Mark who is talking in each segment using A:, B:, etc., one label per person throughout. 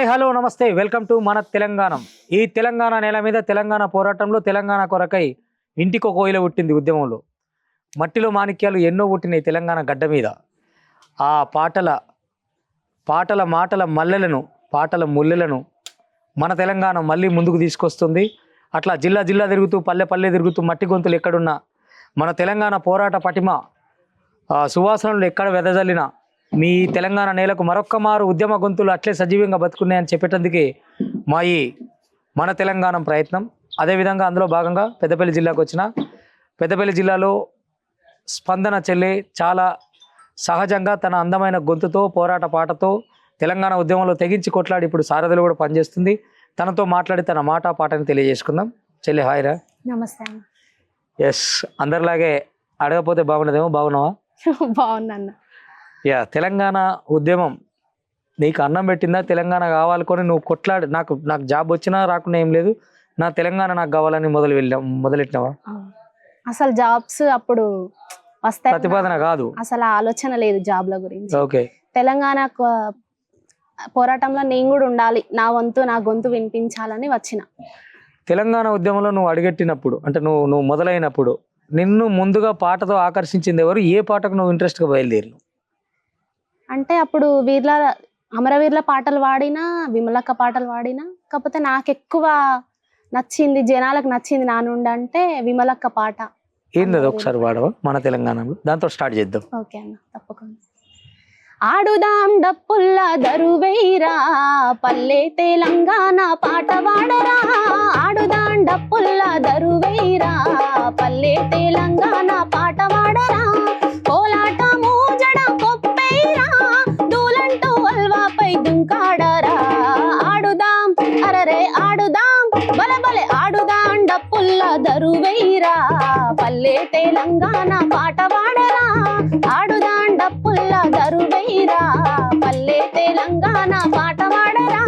A: Hi hello నమస్తే welcome to మన తెలంగాణ. ఈ తెలంగాణ నేల మీద తెలంగాణ పోరాటంలో తెలంగాణ కొరకై ఇంటికి ఒక కోయిల పుట్టింది ఉద్యమంలో. మట్టిలో మాణిక్యాలు ఎన్నో పుట్టినాయి తెలంగాణ గడ్డ మీద. ఆ పాటల మాటల మల్లెలను పాటల ముల్లెలను మన తెలంగాణ మళ్ళీ ముందుకు తీసుకొస్తుంది. అట్లా జిల్లా జిల్లా తిరుగుతూ పల్లె పల్లె తిరుగుతూ మట్టి గొంతులు ఎక్కడున్నా మన తెలంగాణ పోరాట పటిమ సువాసనలు ఎక్కడ వెదజల్లినా మీ తెలంగాణ నేలకు మరొక్క మారు ఉద్యమ గొంతులు అట్లే సజీవంగా బతుకున్నాయని చెప్పేటందుకే మన తెలంగాణ ప్రయత్నం. అదేవిధంగా అందులో భాగంగా పెద్దపల్లి జిల్లాకు వచ్చిన పెద్దపల్లి జిల్లాలో స్పందన చెల్లె చాలా సహజంగా తన అందమైన గొంతుతో పోరాట పాటతో తెలంగాణ ఉద్యమంలో తెగించి కొట్లాడి ఇప్పుడు సారథిలో కూడా పనిచేస్తుంది. తనతో మాట్లాడి తన మాట పాటని తెలియజేసుకుందాం. చెల్లె హాయ్ రా.
B: నమస్తే.
A: ఎస్, అందరిలాగే అడగపోతే బాగుండదేమో. బాగున్నావా?
B: బాగున్నా.
A: యా, తెలంగాణ ఉద్యమం నీకు అన్నం పెట్టిందా? తెలంగాణ కావాలనుకొని నువ్వు కొట్లాడి నాకు జాబ్ వచ్చినా రాకుండా ఏం లేదు, నా తెలంగాణ నాకు కావాలని మొదలెట్టినావా?
B: అసలు జాబ్స్ అప్పుడు వస్తాయి
A: ప్రతిపాదన కాదు,
B: అసలు ఆలోచన లేదు జాబ్ల గురించి.
A: ఓకే,
B: తెలంగాణ పోరాటంలో నేను కూడా ఉండాలి, నా వంతు నా గొంతు వినిపించాలని వచ్చిన.
A: తెలంగాణ ఉద్యమంలో నువ్వు అడుగెట్టినప్పుడు అంటే నువ్వు మొదలైనప్పుడు నిన్ను ముందుగా పాటతో ఆకర్షించింది ఎవరు? ఏ పాటకు నువ్వు ఇంట్రెస్ట్గా బయలుదేరి?
B: అంటే అప్పుడు అమరవీరుల పాటలు వాడినా, విమలక్క పాటలు వాడినా, కాకపోతే నాకు ఎక్కువ నచ్చింది, జనాలకు నచ్చింది నా నుండి అంటే విమలక్క పాట.
A: ఏంది అది ఒకసారి వాడవా మన తెలంగాణలో? దాంతో స్టార్ట్ చేద్దాం.
B: ఓకే అన్న, తప్పకుండా. ఆడుదాం డప్పుల్లా దరువైరా, పల్లె తెలంగాణ పాట వాడరా. ఆడుదాం డప్పుల్లా దరువైరా, పల్లె తెలంగాణ పాట వాడరా. కోలాట మూజడ కొప్పైరా, దూలంటూ అల్వాపై దుంకాడరా. ఆడుదాం అరరే ఆడుదాం బలబలే, ఆడుదాం డప్పుల్లా దరువైరా, పల్లె తెలంగాణ పాట వాడరా. ఆడుదాం డప్పుల్లా దరువైరా, పల్లె తెలంగాణ పాట వాడరా.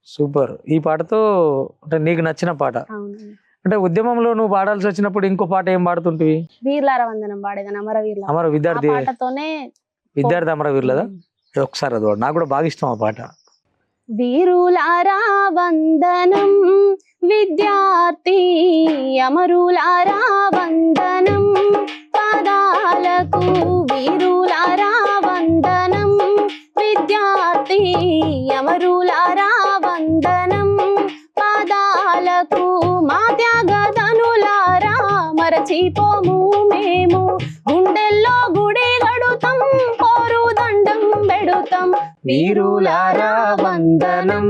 A: సూపర్. ఈ పాటతో అంటే నీకు నచ్చిన పాట. అంటే ఉద్యమంలో నువ్వు పాడాల్సి వచ్చినప్పుడు ఇంకో పాట ఏం పాడుతుంటివి?
B: వీర్లార వందనం పాడేదాన్ని, అమర
A: విద్యార్థి
B: పాటతోనే.
A: విద్యార్థి అమరవీరులదా? ఒకసారి అది వాడు, నాకు కూడా బాగా ఇష్టం ఆ పాట.
B: వీరులారా వందనం, విద్యార్థి అమరులారా వందనం పాదాలకు. వీరులారా వందనం, విద్యార్థి అమరులారా వందనం పాదాలకు. మా త్యాగదనులారా మరచిపోము మేము, గుండెల్లో గుడి గడుతాం, పోరు దండం పెడుతాం.
A: వీరులారా వందనం,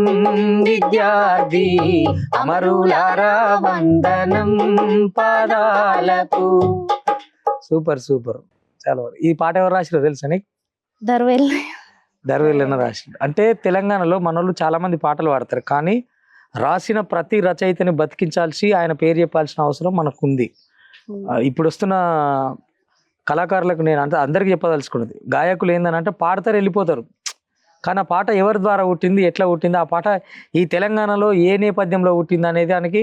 A: విద్యార్థి అమరులారా వందనం పాదాలకు. Super super. చాలా. ఈ పాట ఎవరు రాసిరో తెలుసా నీకు? దర్వేల్ రాసిన. అంటే తెలంగాణలో మనోళ్ళు చాలా మంది పాటలు పాడతారు, కానీ రాసిన ప్రతి రచయితని బతికించాల్సి ఆయన పేరు చెప్పాల్సిన అవసరం మనకు ఉంది. ఇప్పుడు వస్తున్న కళాకారులకు నేను అంటే అందరికి చెప్పదలుచుకున్నది, గాయకులు ఏందనంటే పాడతారు వెళ్ళిపోతారు, కానీ ఆ పాట ఎవరి ద్వారా పుట్టింది, ఎట్లా పుట్టింది, ఆ పాట ఈ తెలంగాణలో ఏ నేపథ్యంలో పుట్టింది అనేది దానికి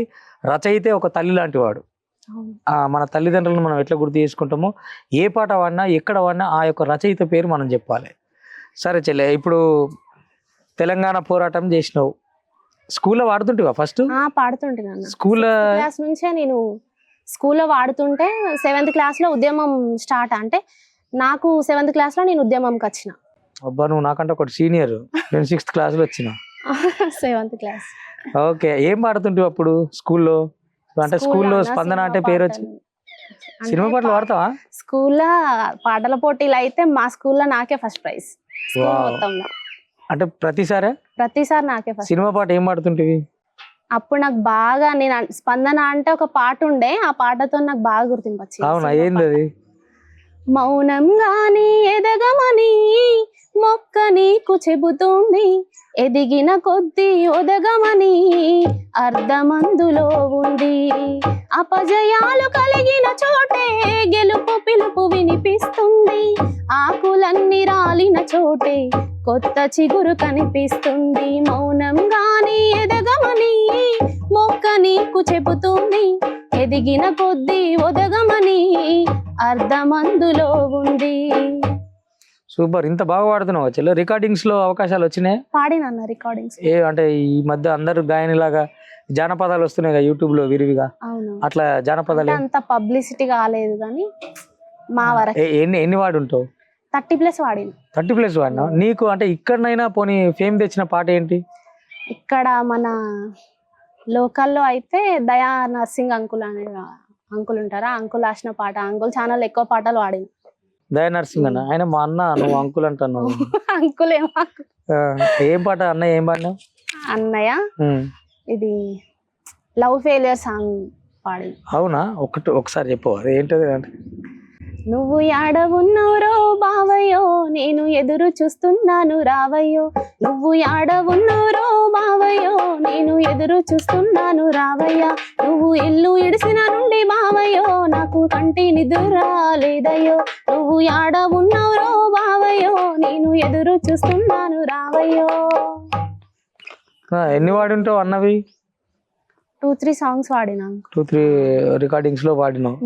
A: రచయితే ఒక తల్లి లాంటి వాడు. మన తల్లిదండ్రులను మనం ఎట్లా గుర్తు చేసుకుంటామో ఏ పాట వాడినా ఎక్కడ వాడినా ఆ యొక్క రచయిత పేరు మనం చెప్పాలి. సరే చెల్లె, ఇప్పుడు తెలంగాణ పోరాటం చేసినావు, స్కూల్లో వాడుతుంటివా? ఫస్ట్
B: పాడుతుంటున్నాను.
A: స్కూల్
B: క్లాస్ నుంచే నేను స్కూల్లో వాడుతుంటే 7th క్లాస్లో ఉద్యమం స్టార్ట్. అంటే నాకు 7th క్లాస్లో నేను ఉద్యమంకి వచ్చిన.
A: అబ్బా, నువ్వు నాకంటే ఒకటి సీనియర్. నేను 6th క్లాస్లో వచ్చిన.
B: 7th class.
A: ఓకే, ఏం పాడుతుంటివి అప్పుడు స్కూల్లో? అంటే స్కూల్లో స్పందన అంటే పేరు వచ్చింది. సినిమా పాటలు పాడతావా?
B: స్కూల్లో పాటల పోటీలు అయితే మా స్కూల్లో నాకే ఫస్ట్ ప్రైజ్ మొత్తంలో.
A: అంటే ప్రతిసారి
B: నాకే ఫస్ట్.
A: సినిమా పాట ఏం పాడుతుంటివి
B: అప్పుడు? నాకు బాగా నేను స్పందన అంటే ఒక పాట ఉండే, ఆ పాటతో నాకు బాగా గుర్తింపు వచ్చింది.
A: అవునా? ఏంది అది?
B: మౌనంగానే ఎదగమని మొక్క నీకు చెబుతుంది, ఎదిగిన కొద్దీ ఒదగమని అర్ధమందులో ఉంది. అపజయాలు కలిగిన చోటే గెలుపు పిలుపు వినిపిస్తుంది, ఆకులన్నీ రాలిన చోటే కొత్త చిగురు కనిపిస్తుంది. మౌనంగానే ఎదగమని మొక్క నీకు చెబుతుంది, ఎదిగిన కొద్దీ ఒదగమని అర్ధమందులో ఉంది.
A: సూపర్, ఇంత బాగా పాడుతున్నావు చెల్లె. రికార్డింగ్స్ లో అవకాశాలు వచ్చినాయి?
B: పాడినన్న రికార్డింగ్స్.
A: అంటే ఈ మధ్య అందరు గాయనిలాగా జానపదాలు వస్తున్నాయి కదా యూట్యూబ్ లో విరివిగా,
B: అవును.
A: అట్లా జానపదాలు
B: అంత పబ్లిసిటీ కాలేదు కానీ మా వరకు.
A: ఎన్ని వాడు ఉంటావు?
B: 30+ వాడిన.
A: 30+ వాడినా? నీకు అంటే ఇక్కడనైనా పోనీ ఫేమ్ తెచ్చిన పాట ఏంటి?
B: ఇక్కడ మన లోకల్లో అయితే దయా నర్సింగ్ అంకుల్ అనే అంకుల్ ఉంటారా, అంకుల్ రాసిన పాట. అంకుల్ ఛానల్ ఎక్కువ పాటలు వాడింది.
A: దయా నర్సింగ్ అన్న? ఆయన మా అన్న, నువ్వు అంకుల్ అంటాను.
B: అంకుల్
A: ఏం పాట అన్న, ఏం పాడినావు?
B: అన్నయ్య ఇది లవ్ ఫెయిలియర్ సాంగ్ పాడింది.
A: అవునా? ఒకసారి చెప్పు, అది ఏంటది అంటే.
B: నువ్వు యాడవున్నారో బావయ్యో, నేను ఎదురు చూస్తున్నాను రావయ్యో. నువ్వు యాడవున్నారో బావయ్యో, నేను ఎదురు చూస్తున్నాను రావయ్యా. నువ్వు ఇల్లు ఇడిసిన నుండి బావయ్యో, నాకు కంటి నిద్ర లేదయ్యో. నువ్వు యాడవున్నారో బావయ్యో, నేను ఎదురు చూస్తున్నాను రావయ్యో.
A: ఎన్ని వాడుంటావు అన్నవి?
B: 2-3 సాంగ్స్ వాడినాను.
A: 2-3 రికార్డింగ్స్ లో వాడినావు.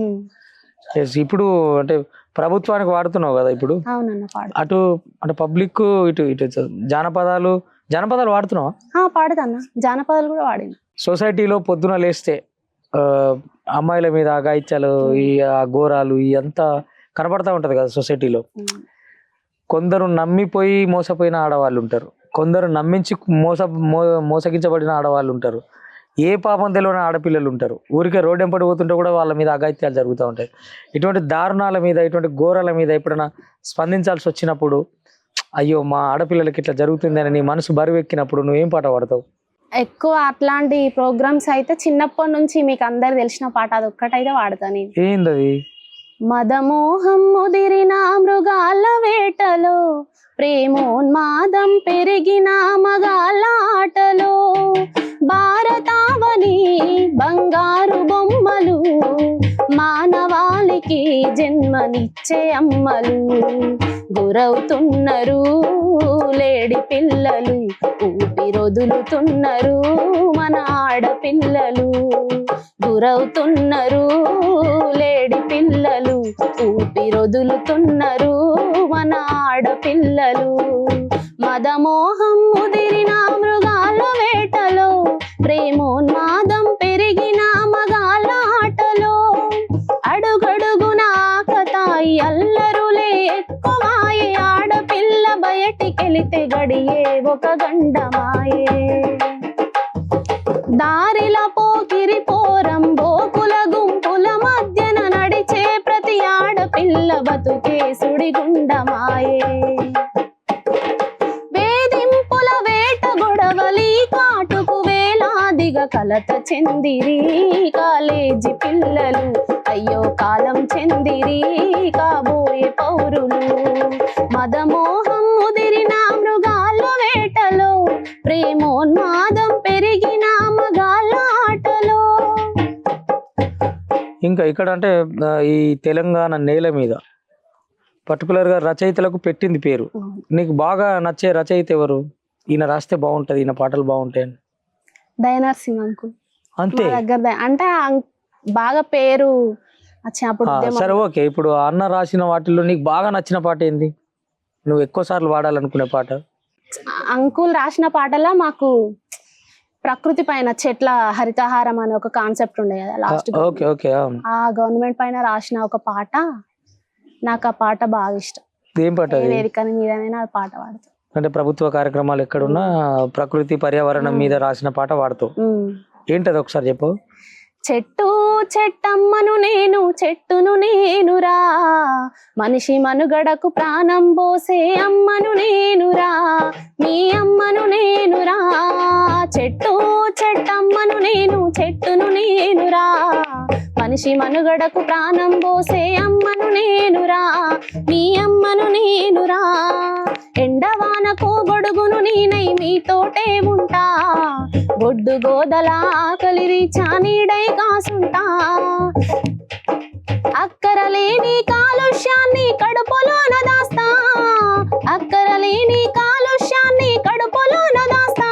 A: ఇప్పుడు అంటే ప్రభుత్వానికి వాడుతున్నావు కదా ఇప్పుడు.
B: అవునన్న పాడు.
A: అటు అంటే పబ్లిక్, ఇటు ఇటు జానపదాలు వాడుతున్నావా?
B: పాడుతాన్న, జానపదాలు కూడా వాడిన.
A: సొసైటీలో పొద్దున లేస్తే అమ్మాయిల మీద అఘాయిత్యాలు, ఈ ఘోరాలు అంతా కనబడతా ఉంటది కదా సొసైటీలో. కొందరు నమ్మిపోయి మోసపోయిన ఆడవాళ్ళు ఉంటారు, కొందరు నమ్మించి మోసగించబడిన ఆడవాళ్ళు ఉంటారు, ఏ పాపం తెలియని ఆడపిల్లలు ఉంటారు. ఊరికే రోడ్డు ఎంపడి పోతుంటే కూడా వాళ్ళ మీద అఘాయిత్యాలు జరుగుతూ ఉంటాయి. ఇటువంటి దారుణాల మీద, ఇటువంటి ఘోరాల మీద ఎప్పుడైనా స్పందించాల్సి వచ్చినప్పుడు, అయ్యో మా ఆడపిల్లలకి ఇట్లా జరుగుతుందని నీ మనసు బరువెక్కినప్పుడు నువ్వేం పాట పాడతావు?
B: ఎక్కువ అట్లాంటి ప్రోగ్రామ్స్ అయితే చిన్నప్పటి నుంచి మీకు అందరు తెలిసిన పాట అది ఒక్కటైతే వాడతాను.
A: ఏందది?
B: మదమోహం ముదిరిన మృగాల వేటలో, ప్రేమోన్మాదం పెరిగిన మగాళ్ళ ఆటలో, భారతావని బంగారు బొమ్మలు, మానవాళికి జన్మనిచ్చే అమ్మలు, గురవుతున్నారు లేడి పిల్లలు, ఊపిరొదులుతున్నారు మన ఆడపిల్లలు, గురవుతున్నారు లేడి పిల్లలు, ఊపిరొదులుతున్నారు మన ఆడపిల్లలు. మదమోహం ముదిరిన మృగాల వేటలో, ప్రేమోన్మాదం పెరిగిన మగాళ్ళ ఆటలో, అడుగడుగున ఆకతాయి అల్లరులే ఎక్కువాయే, ఆడపిల్ల బయటికెళితే గడియే ఒక గండమాయే. దారిల పోకిరి పోరం బోకుల గుంపుల మధ్యన నడిచే ప్రతి ఆడపిల్ల బతుకే సుడిగుండమాయే. వేధింపుల వేట గొడవలి కాటుకు వేలాదిగా కలత చెందిరి కాలేజీ పిల్లలు, అయ్యో కాలం చెందిరి కాబోయే పౌరులు. మదమోహం ముదిరిన మృగాల వేటలో, ప్రేమోన్మాదం పెరిగిన మగాళ్ళ ఆటలో.
A: ఇంకా ఇక్కడ అంటే ఈ తెలంగాణ నేల మీద పర్టికులర్ గా రచయితలకు పెట్టింది పేరు. నీకు బాగా నచ్చే రచయిత ఎవరు? ఈయన రాస్తే బాగుంటది, ఈయన పాటలు బాగుంటాయి?
B: దయా నర్సింగ్ అంకుల్.
A: అంతే
B: దగ్గర అంటే బాగా పేరు వచ్చినప్పుడు.
A: సరే ఓకే, ఇప్పుడు అన్న రాసిన వాటిల్లో నీకు బాగా నచ్చిన పాట ఏంది? నువ్వు ఎక్కువ సార్లు వాడాలనుకునే పాట?
B: అంకుల్ రాసిన పాటలా మాకు ప్రకృతి పైన చెట్ల హరితహారం అనే ఒక కాన్సెప్ట్ ఉండే కదా లాస్ట్. ఆ గవర్నమెంట్ పైన రాసిన ఒక పాట, నాకు ఆ పాట బాగా ఇష్టం.
A: ఏం పాట?
B: వేదిక మీదనైనా ఆ పాట వాడతాం.
A: అంటే ప్రభుత్వ కార్యక్రమాలు ఎక్కడున్నా ప్రకృతి పర్యావరణం మీద రాసిన పాట వాడతావు. ఏంటది ఒకసారి చెప్పు.
B: చెట్టు చెట్టమ్మను నేను, చెట్టును నేనురా, మనిషి మనుగడకు ప్రాణం పోసే అమ్మను నేనురా, మీ అమ్మను నేనురా. చెట్టు చెట్టమ్మను నేను, చెట్టును నేనురా, మనిషి మనుగడకు ప్రాణం పోసే అమ్మను నేనురా, మీ అమ్మను నేనురా. ఎండవానకు గొడుగును నేనై మీతోటే ఉంటా, గొడ్డు గోదల ఆకలిరి చానీడై కాసుంటా. అక్కరలేని కాలుష్యాన్ని కడుపులోన దాస్తా, అక్కరలేని కాలుష్యాన్ని కడుపులోన దాస్తా.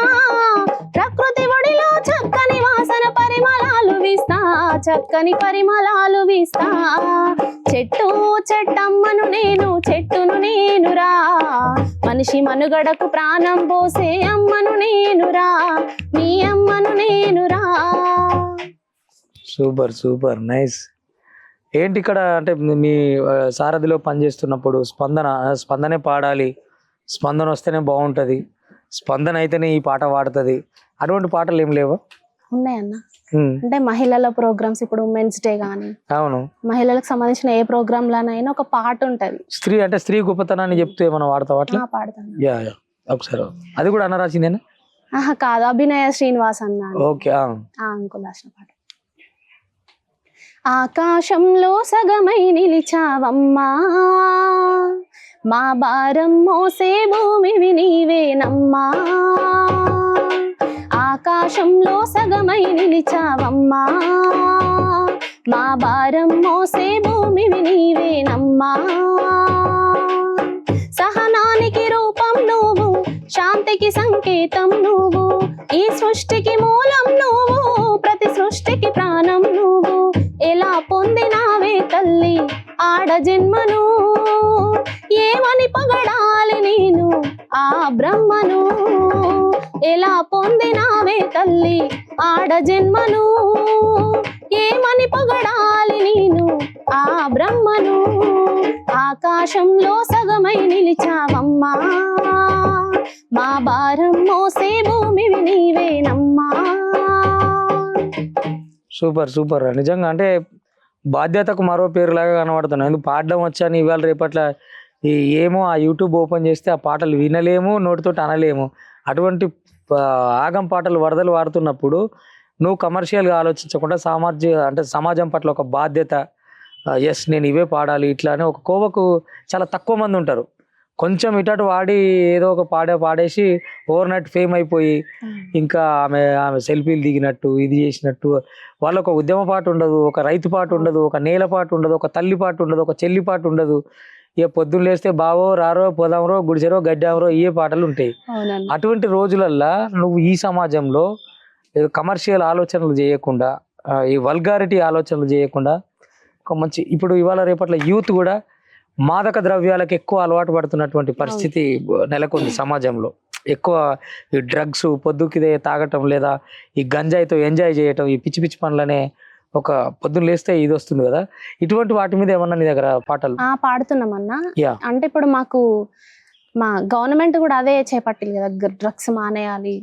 B: ప్రకృతి ఒడిలో చక్కని వాసన పరిమళాలు వీస్తా, చక్కని పరిమళాలు వీస్తా. చెట్టు చెట్టమ్మను నేను, చెట్టును నేనురా, మనిషి మనుగడకు ప్రాణం పోసే అమ్మను నేనురా, మీ అమ్మను నేనురా.
A: Super super nice. ఏంటి ఇక్కడ అంటే మీ సారథిలో పనిచేస్తున్నప్పుడు స్పందనే పాడాలి, స్పందన వస్తేనే బాగుంటది, స్పందన అయితేనే ఈ పాట పాడుతుంది, అటువంటి పాటలు ఏం లేవా?
B: ఉన్నాయన్న. అంటే మహిళల ప్రోగ్రామ్స్, ఇప్పుడు ఉమెన్స్ డే గానీ,
A: అవును,
B: మహిళలకు సంబంధించిన ఏ ప్రోగ్రామ్ లోనైనా ఒక పాట ఉంటది.
A: స్త్రీ గొప్పతనాన్ని చెప్తూ ఏమైనా వాడతావా అట్లా?
B: పాడతాను.
A: యా ఒకసారి అది కూడా అన్న రాసిందేనా?
B: ఆహా కాదు, అభినయ శ్రీనివాస్ అన్న.
A: ఓకే.
B: అంకుల్ రాసిన పాట. ఆకాశంలో సగమై నిలిచావమ్మా, మా భారం మోసే భూమివి నీవేనమ్మా. ఆకాశంలో సగమై నిలిచావమ్మా, మా భారం మోసే భూమివి నీవేనమ్మా. సహనానికి రూపం నువ్వు, శాంతికి సంకేతం నువ్వు, ఈ సృష్టికి మూలం నువ్వు, ప్రతి సృష్టికి ప్రాణం నువ్వు. ఎలా పొందినావే తల్లి ఆడ జన్మను, ఏమని పగడాలి నేను ఆ బ్రహ్మను. ఎలా పొందినావే తల్లి ఆడ జన్మను, ఏమని పగడాలి నేను ఆ బ్రహ్మను. ఆకాశంలో సగమై నిలిచావమ్మా, మా భారం మోసే భూమివి నీవేనమ్మా.
A: Super super. నిజంగా అంటే బాధ్యతకు మరో పేరులాగా కనబడుతున్నాయి. ఎందుకు పాడడం వచ్చాను ఇవాళ రేపట్ల ఏమో ఆ యూట్యూబ్ ఓపెన్ చేస్తే ఆ పాటలు వినలేము, నోటితోటి అనలేము. అటువంటి ఆగం పాటలు వరదలు వాడుతున్నప్పుడు నువ్వు కమర్షియల్గా ఆలోచించకుండా సమాజం పట్ల ఒక బాధ్యత, ఎస్ నేను ఇవే పాడాలి ఇట్లా అని ఒక కోవకు చాలా తక్కువ మంది ఉంటారు. కొంచెం ఇటు వాడి ఏదో ఒక పాడేసి ఓవర్ నైట్ ఫేమ్ అయిపోయి ఇంకా ఆమె సెల్ఫీలు దిగినట్టు ఇది చేసినట్టు వాళ్ళకు ఒక ఉద్యమ పాట ఉండదు, ఒక రైతు పాట ఉండదు, ఒక నేల పాట ఉండదు, ఒక తల్లి పాట ఉండదు, ఒక చెల్లి పాట ఉండదు. ఇక పొద్దున్న లేస్తే బావో రారో పోదామరో గుడిసెరో గడ్డామరో ఇవే పాటలు ఉంటాయి. అటువంటి రోజులల్లా నువ్వు ఈ సమాజంలో కమర్షియల్ ఆలోచనలు చేయకుండా, ఈ వల్గారిటీ ఆలోచనలు చేయకుండా ఒక మంచి, ఇప్పుడు ఇవాళ రేపట్ల యూత్ కూడా మాదక ద్రవ్యాలకు ఎక్కువ అలవాటు పడుతున్నటువంటి పరిస్థితి నెలకొంది సమాజంలో. ఎక్కువ ఈ డ్రగ్స్ పొద్దుకిదే తాగటం, లేదా ఈ గంజాయితో ఎంజాయ్ చేయటం, ఈ పిచ్చి పిచ్చి పనులనే ఒక పొద్దున్న లేస్తే ఇది వస్తుంది కదా, ఇటువంటి వాటి మీద ఏమన్నా నీ దగ్గర పాటలు?
B: పాడుతున్నామన్నా. అంటే ఇప్పుడు మాకు మా గవర్నమెంట్ కూడా అదే చేపట్టింది కదా, డ్రగ్స్ మానేయాలి,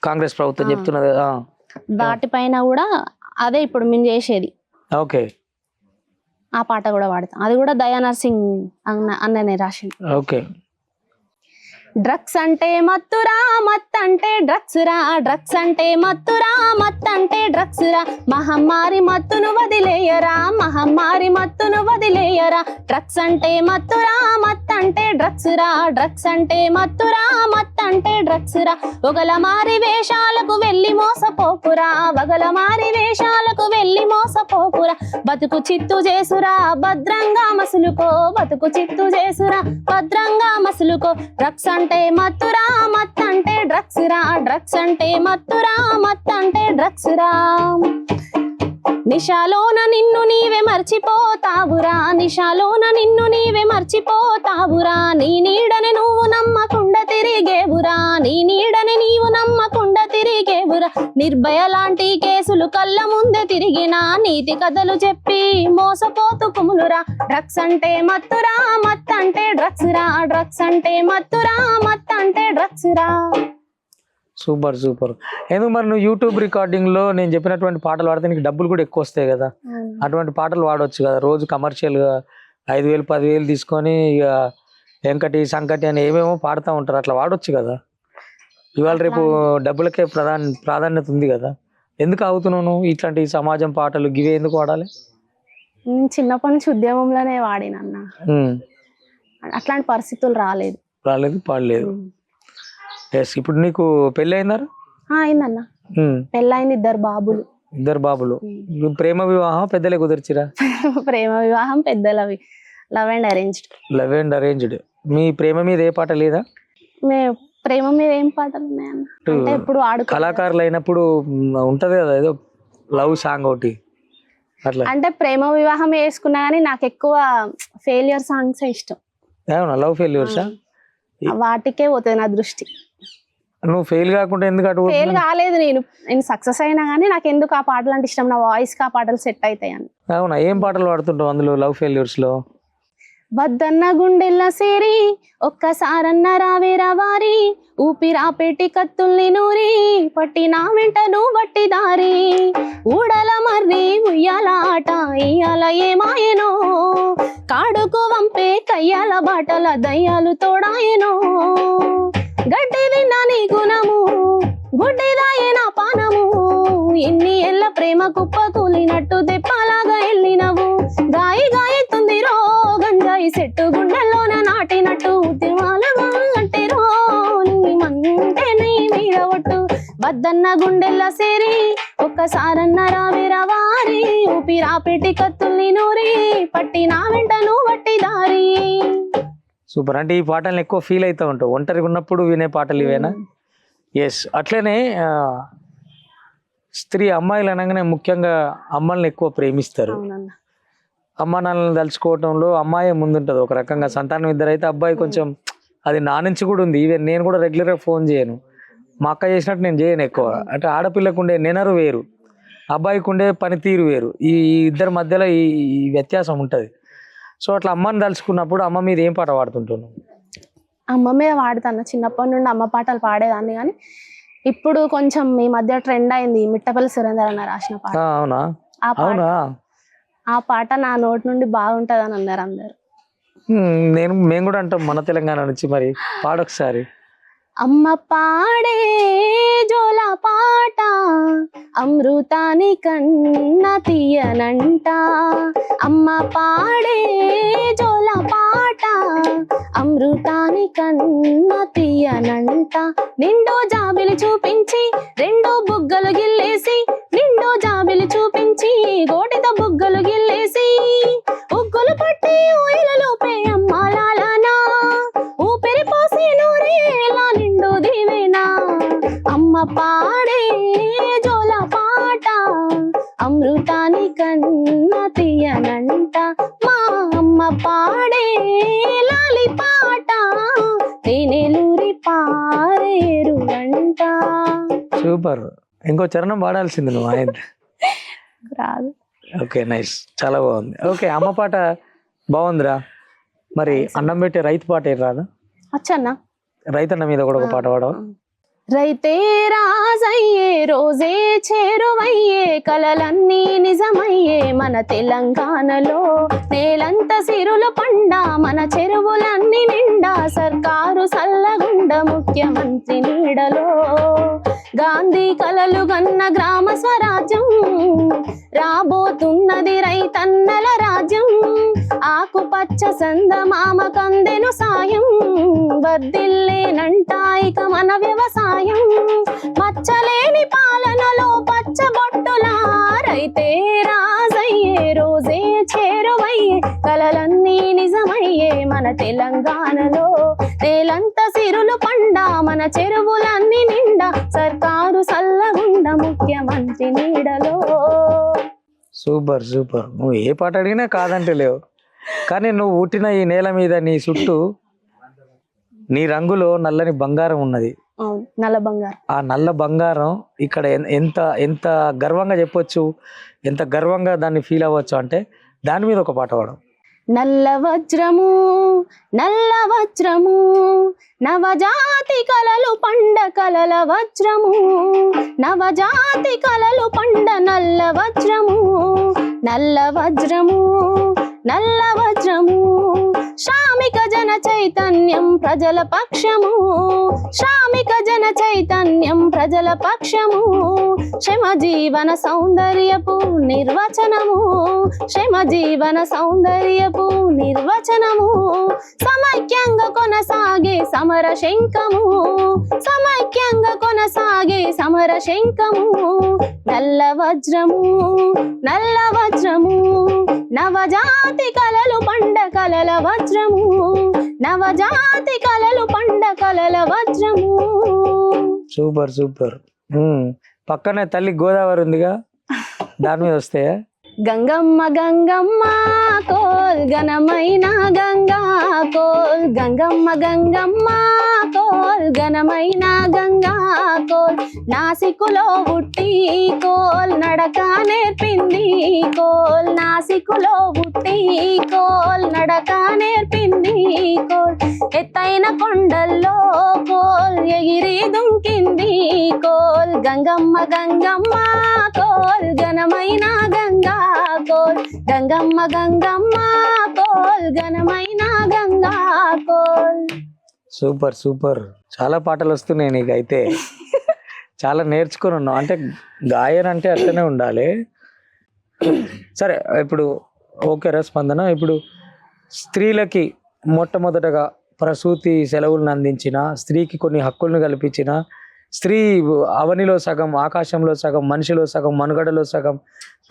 A: కాంగ్రెస్ ప్రభుత్వం చెప్తున్నది.
B: వాటిపైన కూడా అదే ఇప్పుడు మేము చేసేది.
A: ఓకే.
B: ఆ పాట కూడా పాడతాం, అది కూడా దయా నర్సింగ్ అన్ననే రాసింది.
A: ఓకే.
B: డ్రగ్స్ అంటే మత్తురా, మత్తంటే డ్రగ్స్ రా, డ్రగ్స్ అంటే మత్తురా, మత్తంటే డ్రగ్స్ రా. మహమ్మారి మత్తును వదిలేయరా, మహమ్మారి మత్తును వదిలేయరా. డ్రగ్స్ అంటే మత్తురా, మత్తంటే డ్రగ్స్ రా, డ్రగ్స్ అంటే మత్తురా, మత్తంటే డ్రగ్స్ రా. ఒగలమారి వేషాలకు వెళ్ళి మోసపోకురా, వగలమారి వేషాలకు వెళ్ళి మోసపోకురా. బతుకు చిత్తు చేసురా, భద్రంగా మసులుకో, బతుకు చిత్తు చేసురా, భద్రంగా మసులుకో. డ్రగ్స్ అంటే మత్తురా, మత్తంటే డ్రగ్స్ రా, డ్రగ్స్ అంటే మత్తురా, మత్తంటే డ్రగ్స్ రా. నిషాలోన నిన్ను నీవే మర్చిపోతావురా, నిషాలోన నిన్ను నీవే మర్చిపోతావురా. నీ నీడని నువ్వు నమ్మకుండా తిరిగేవురా, నీ నీడని నీవు నమ్మకుండా తిరిగేవురా. నిర్భయ లాంటి కేసులు కళ్ళ ముందే తిరిగినా, నీతి కథలు చెప్పి మోసపోతూ కుములురా. డ్రగ్స్ అంటే మత్తురా, మత్తంటే డ్రగ్స్ రా, డ్రగ్స్ అంటే మత్తురా, మత్తంటే డ్రగ్స్ రా.
A: Super super. ఎందుకు మరి నువ్వు యూట్యూబ్ రికార్డింగ్ లో నేను చెప్పినటువంటి పాటలు పాడితే నీకు డబ్బులు కూడా ఎక్కువ వస్తాయి కదా, అటువంటి పాటలు పాడవచ్చు కదా. రోజు కమర్షియల్ గా 5,000 10,000 తీసుకొని ఇక వెంకటి సంకటి అని ఏమేమో పాడుతూ ఉంటారు, అట్లా వాడొచ్చు కదా. ఇవాళ రేపు డబ్బులకే ప్రాధాన్యత ఉంది కదా, ఎందుకు అవుతున్నావు నువ్వు ఇట్లాంటి సమాజం పాటలు గివే ఎందుకు వాడాలి?
B: చిన్నప్పటి నుంచి ఉద్యమంలోనే వాడినన్నా, అట్లాంటి పరిస్థితులు రాలేదు
A: పాడలేదు. ఇప్పుడు నీకు పెళ్ళి అయిందారా?
B: అయిందన్న, పెళ్ళయింది, 2 బాబులు.
A: ప్రేమ వివాహం పెద్దలే కుదిర్చిరా?
B: ప్రేమ వివాహం పెద్దలవి, లవ్ అండ్ అరేంజ్డ్.
A: మీ ప్రేమ మీద ఏ పాట లేదా?
B: ప్రేమ మీద ఏం పాటలు ఉన్నాయన్న, అంటే ఇప్పుడు
A: కళాకారులు అయినప్పుడు ఉంటది కదా ఏదో లవ్ సాంగ్ ఒకటి అట్లా.
B: అంటే ప్రేమ వివాహం వేసుకున్నా గానీ నాకు ఎక్కువ ఫెయిలియర్ సాంగ్స్ ఇష్టం.
A: లవ్ ఫెయిల్యూర్సా?
B: వాటికే పోతుంది నా దృష్టి.
A: నువ్వు ఫెయిల్ కాకుండా ఎందుకు అటు
B: ఫెయిల్ కాలేదు, నేను సక్సెస్ అయినా కానీ నాకు ఎందుకు ఆ పాటలు అంటే ఇష్టం, నా వాయిస్ కి ఆ పాటలు సెట్ అవుతాయి అని.
A: అవునా, ఏం పాటలు పాడుతుంటావు అందులో లవ్ ఫెయిల్యూర్స్ లో?
B: వద్దన్న గుండెల్ల సేరి ఒక్కసారన్న రావే రవారి, ఊపిరాపెట్టి కత్తుల్ని నూరి పట్టినా వెంట నువ్వు బట్టి దారి, ఊడల మర్రి ఉయ్యాల ఆట ఇయ్యాల ఏమాయనో, కాడుకు వంపే కయ్యాల బాటల దయ్యాలు తోడాయనో, గడ్డి తిన్నా నీ గుణము గుడ్డిదాయే నా పానము, ఇన్ని ఏళ్ళ ప్రేమ కుప్ప కూలినట్టు దెప్పలాగా వెళ్ళినవు, గాయి గాయతుంది రో గంజాయి చెట్టు గుండెల్లోన నాటినట్టు, ఉద్యమాలుగా అంటే రో నీ మంటే నీ మీద ఒట్టు, వద్దన్న గుండెల్ల సేరి ఒక్కసారన్న రావే రవారి, ఊపిరాపెట్టి కత్తుల్ని నూరి పట్టినా వెంట నువ్వు బట్టి దారి.
A: సూపర్. అంటే ఈ పాటలను ఎక్కువ ఫీల్ అవుతూ ఉంటావు ఒంటరిగా ఉన్నప్పుడు వినే పాటలు ఇవేనా? ఎస్. అట్లనే స్త్రీ అమ్మాయిలు అనగానే ముఖ్యంగా అమ్మల్ని ఎక్కువ ప్రేమిస్తారు.
B: అవునన్న.
A: అమ్మ నాన్నలను తలుచుకోవటంలో అమ్మాయి ముందుంటుంది ఒక రకంగా. సంతానం ఇద్దరు అయితే అబ్బాయి కొంచెం అది నా నుంచి కూడా ఉంది. ఈవెన్ నేను కూడా రెగ్యులర్గా ఫోన్ చేయను, మా అక్క చేసినట్టు నేను చేయను ఎక్కువ. అంటే ఆడపిల్లకు ఉండే నెనరు వేరు, అబ్బాయికి ఉండే పనితీరు వేరు, ఈ ఇద్దరి మధ్యలో ఈ వ్యత్యాసం ఉంటుంది. సో అట్లా అమ్మని తలుచుకున్నప్పుడు అమ్మ మీద ఏం పాట పాడుతుంటాను?
B: అమ్మ మీద పాడుతాను, చిన్నప్పటి నుండి అమ్మ పాటలు పాడేదాన్ని, కానీ ఇప్పుడు కొంచెం ఈ మధ్య ట్రెండ్ అయింది మిట్టపల్లి సురేందర్ అన్న రాసిన పాట.
A: అవునా?
B: ఆ పాట
A: అవునా?
B: ఆ పాట నా నోటి నుండి బాగుంటది అని అన్నారు అందరు.
A: మేము కూడా అంటాం మన తెలంగాణ నుంచి, మరి పాడొకసారి.
B: అమ్మ పాడే జోల పాట అమృతాని కన్నా తీయనంట, అమ్మ పాడే జోల పాట అమృతాని కన్నా తీయనంట, నిండో జాబిలి చూపించి రెండో బుగ్గలు గిల్లేసి, నిండో జాబిలి చూపించి గోటితో బుగ్గలు గిల్లేసి, ఉగ్గులు పట్టి ఊయలలోపే అమ్మాలాలనా, ఊపిరి పోసి నూరేలా నిండు దీవేనా, అమ్మ పాడే జోల పాట అమృతాని కన్నా తీయనంట, మా అమ్మ పాడే లాలి పాట తేనెలూరి పారేరుగంట.
A: సూపర్. ఇంకో చరణం పాడాల్సింది నువ్వు ఆయన.
B: రాదు.
A: ఓకే, నైస్, చాలా బాగుంది. ఓకే, అమ్మ పాట బాగుందిరా. మరి అన్నం పెట్టే రైతు పాట ఏం రాదా?
B: వచ్చన్నా
A: రైతన్న మీద కూడా ఒక పాట పాడవా?
B: రైతే రాజయ్యే రోజే చేరువయ్యే, కలలన్నీ నిజమయ్యే మన తెలంగాణలో, నేలంత సిరులు పండ మన చెరువులన్నీ నిండా, సర్కారు సల్లగుండ ముఖ్యమంత్రి నీడలో, గాంధీ కలలు గన్న గ్రామ స్వరాజ్యం రాబోతున్నది రైతన్నల రాజ్యం, ఆకుపచ్చ సందమామ కందెను సాయం, వర్ధిల్లేనంట ఇక మన వ్యవసాయం, మచ్చలేని పాలనలో పచ్చబొట్టులా, రైతే రాజయ్యే రోజే చేరువయ్యే, కలలన్నీ నిజమయ్యే మన తెలంగాణలో, నేలంత సిరులు పండ మన చెరువులన్నీ నిండా, సర్కారు సల్లగుండ ముఖ్యమంత్రి నీడలో.
A: Super super. నువ్వు ఏ పాట అడిగినా కాదంటే లేవు, కానీ నువ్వు పుట్టిన ఈ నేల మీద నీ చుట్టూ నీ రంగులో నల్లని బంగారం ఉన్నది.
B: నల్ల బంగారం. ఆ
A: నల్ల బంగారం ఇక్కడ ఎంత ఎంత గర్వంగా చెప్పొచ్చు, ఎంత గర్వంగా దాన్ని ఫీల్ అవ్వచ్చు అంటే దాని మీద ఒక పాట పాడు.
B: నల్ల వజ్రము నల్ల వజ్రము నవజాతి కలలు పండ కలల వజ్రము, నవజాతి కలలు పండ నల్ల వజ్రము, నల్ల వజ్రము నల్ల వజ్రము, శ్రామిక జన చైతన్యం ప్రజల పక్షము, శ్రామిక జన చైతన్యం ప్రజల పక్షము, శ్రమ జీవన సౌందర్యపు నిర్వచనము, శ్రమ జీవన సౌందర్యపు నిర్వచనము, సమైక్యంగా కొనసాగే సమర శంఖము, సమైక్యంగా కొనసాగే సమర శంఖము, నల్ల వజ్రము నల్ల వజ్రము, నవజాతి కలలు పండ కలల వజ్రము, నవజాతి కలలు పండ కలల వజ్రము.
A: Super super. పక్కనే తల్లి గోదావరి ఉందిగా, దాని మీద వస్తే గంగమ్మ
B: గంగమ్మ కోల్ ఘనమైన గంగా కోల్ గంగమ్మ గంగమ్మ కోల్ ఘనమైన గంగా కోల్ నాసికులో పుట్టి కోల్ నడక నేర్పింది కోల్ నాసికులో పుట్టి కోల్ నడక నేర్పింది కోల్ ఎత్తైన కొండల్లో కోల్ ఎగిరి దుంకింది కోల్ గంగమ్మ గంగమ్మ కోల్ ఘనమైన గంగా కోల్ గంగమ్మ గంగమ్మ కోల్ ఘనమైన గంగా కోల్.
A: సూపర్ సూపర్, చాలా పాటలు వస్తున్నాయి నీకైతే. చాలా నేర్చుకుని ఉన్నావు. అంటే గాయన అంటే అట్లనే ఉండాలి. సరే, ఇప్పుడు ఓకేరా స్పందన. ఇప్పుడు స్త్రీలకి మొట్టమొదటగా ప్రసూతి సెలవులను అందించిన, స్త్రీకి కొన్ని హక్కులను కల్పించిన, స్త్రీ అవనిలో సగం, ఆకాశంలో సగం, మనిషిలో సగం, మనుగడలో సగం,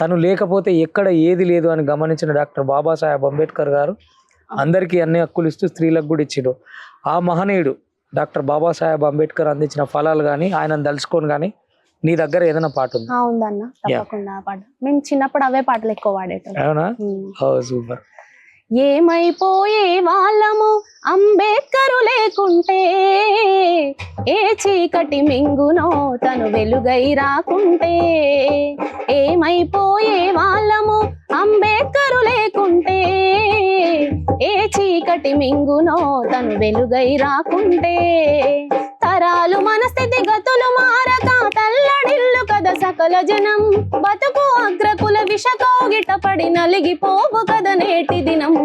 A: తను లేకపోతే ఎక్కడ ఏది లేదు అని గమనించిన డాక్టర్ బాబాసాహెబ్ అంబేద్కర్ గారు అందరికీ అన్ని హక్కులు ఇస్తూ స్త్రీలకు కూడా ఇచ్చాడు. ఆ మహనీయుడు డాక్టర్ బాబాసాహెబ్ అంబేద్కర్ అందించిన ఫలాలు కానీ, ఆయనను తలుచుకొని కానీ నీ దగ్గర ఏదైనా పాట ఉంది?
B: ఉందన్న, తప్పకుండా పాట. మేము చిన్నప్పుడు అవే పాటలు ఎక్కువ వాడేటోళ్ళం.
A: అవునా? సూపర్.
B: ఏమైపోయే వాళ్ళము అంబేద్కరు లేకుంటే, ఏ చీకటి మింగునో తను వెలుగై రాకుంటే. ఏమైపోయే వాళ్ళము అంబేద్కరు లేకుంటే, ఏ చీకటి మింగునో తను వెలుగై రాకుంటే. తరాలు మన స్థితి గతులు మారక తల్లడిల్లు కద సకల జనం, బతుకు అగ్రకుల విషకోగిట పడి నలిగిపోవు కద నేటి దినం.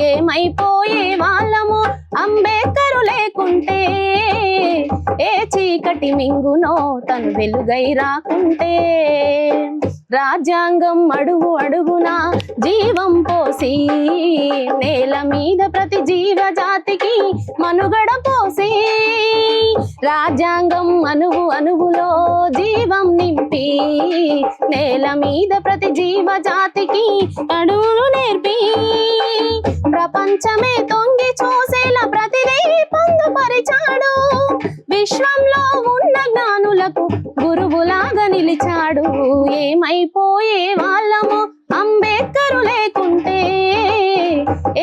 B: ఏమైపోయే వాళ్ళము అంబేద్కరు లేకుంటే, ఏ చీకటి మింగునో తను వెలుగై రాకుంటే. రాజ్యాంగం అడుగు అడుగునా జీవం పోసి, నేల మీద ప్రతి జీవ జాతికి మనుగడ పోసి. రాజ్యాంగం అణువు అణువులో జీవం నింపి, నేల మీద ప్రతి జీవ జాతికి అడుగులు నేర్పి. ప్రపంచమే తొంగి చూసేలా ప్రతిదీ పొందుపరిచాడు, విశ్వంలో ఉన్న జ్ఞానులకు గురువులాగా నిలిచాడు. ఏమైపోయే వాళ్ళము అంబేద్కరు లేకుంటే,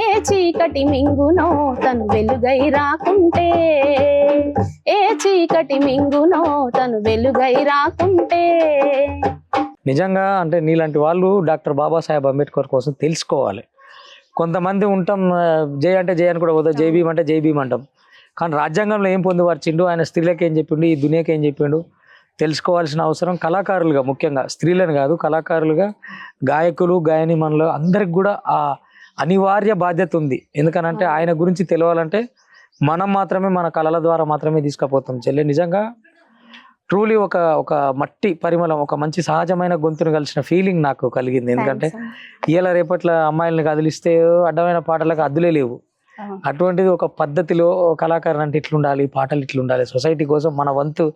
B: ఏ చీకటి మింగునో తను వెలుగై రాకుంటే. ఏ చీకటి మింగునో తను వెలుగై రాకుంటే.
A: నిజంగా అంటే నీలాంటి వాళ్ళు డాక్టర్ బాబాసాహెబ్ అంబేద్కర్ కోసం తెలుసుకోవాలి. కొంతమంది ఉంటాం జై అంటే జై అని కూడా పోతాం, జై భీమ్ అంటే జై భీమ్ అంటాం. కానీ రాజ్యాంగంలో ఏం పొందుపరిచిండు, ఆయన స్త్రీలకు ఏం చెప్పిండు, ఈ దునియాకి ఏం చెప్పిండు తెలుసుకోవాల్సిన అవసరం కళాకారులుగా, ముఖ్యంగా స్త్రీలను కాదు కళాకారులుగా, గాయకులు గాయని మనలో అందరికి కూడా ఆ అనివార్య బాధ్యత ఉంది. ఎందుకనంటే ఆయన గురించి తెలియాలంటే మనం మాత్రమే మన కళల ద్వారా మాత్రమే తీసుకుపోతాం చెల్లె. నిజంగా ట్రూలీ ఒక మట్టి పరిమళం, ఒక మంచి సహజమైన గొంతును కలిసిన ఫీలింగ్ నాకు కలిగింది. ఎందుకంటే ఇవాళ రేపట్ల అమ్మాయిలను కదిలిస్తే అడ్డమైన పాటలకు అద్దులే లేవు. అటువంటిది ఒక పద్ధతిలో కళాకారులు అంటే ఇట్లుండాలి, పాటలు ఇట్లుండాలి, సొసైటీ కోసం మన వంతు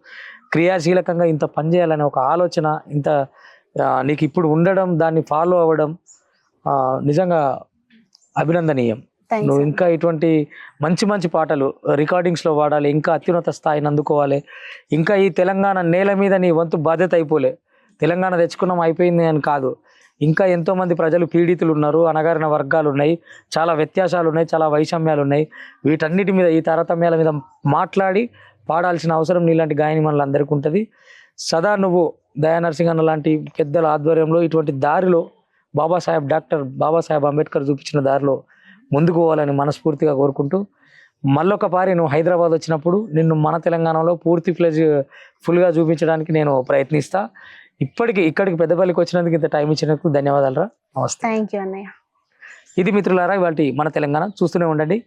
A: క్రియాశీలకంగా ఇంత పనిచేయాలనే ఒక ఆలోచన, ఇంత నీకు ఇప్పుడు ఉండడం, దాన్ని ఫాలో అవ్వడం నిజంగా అభినందనీయం. నువ్వు ఇంకా ఇటువంటి మంచి మంచి పాటలు రికార్డింగ్స్లో వాడాలి, ఇంకా అత్యున్నత స్థాయిని అందుకోవాలి. ఇంకా ఈ తెలంగాణ నేల మీద నీ వంతు బాధ్యత అయిపోలే. తెలంగాణ తెచ్చుకున్నాం అయిపోయింది అని కాదు, ఇంకా ఎంతోమంది ప్రజలు పీడితులు ఉన్నారు, అణగారిన వర్గాలు ఉన్నాయి, చాలా వ్యత్యాసాలు ఉన్నాయి, చాలా వైషమ్యాలు ఉన్నాయి. వీటన్నిటి మీద, ఈ తారతమ్యాల మీద మాట్లాడి పాడాల్సిన అవసరం నీలాంటి గాయని మనలందరికీ ఉంటుంది. సదా నువ్వు దయానరసింహ అన్న లాంటి పెద్దల ఆధ్వర్యంలో ఇటువంటి దారిలో డాక్టర్ బాబాసాహెబ్ అంబేద్కర్ చూపించిన దారిలో ముందుకు పోవాలని మనస్ఫూర్తిగా కోరుకుంటూ, మళ్ళొకసారి నువ్వు హైదరాబాద్ వచ్చినప్పుడు నిన్ను మన తెలంగాణలో ఫుల్గా చూపించడానికి నేను ప్రయత్నిస్తా. ఇక్కడికి పెద్దపల్లికి వచ్చినందుకు ఇంత టైం ఇచ్చినందుకు ధన్యవాదాలు రా. నమస్తే.
B: థ్యాంక్ యూ అన్నయ్య.
A: ఇది మిత్రులారా ఇవాళ మన తెలంగాణ. చూస్తూనే ఉండండి.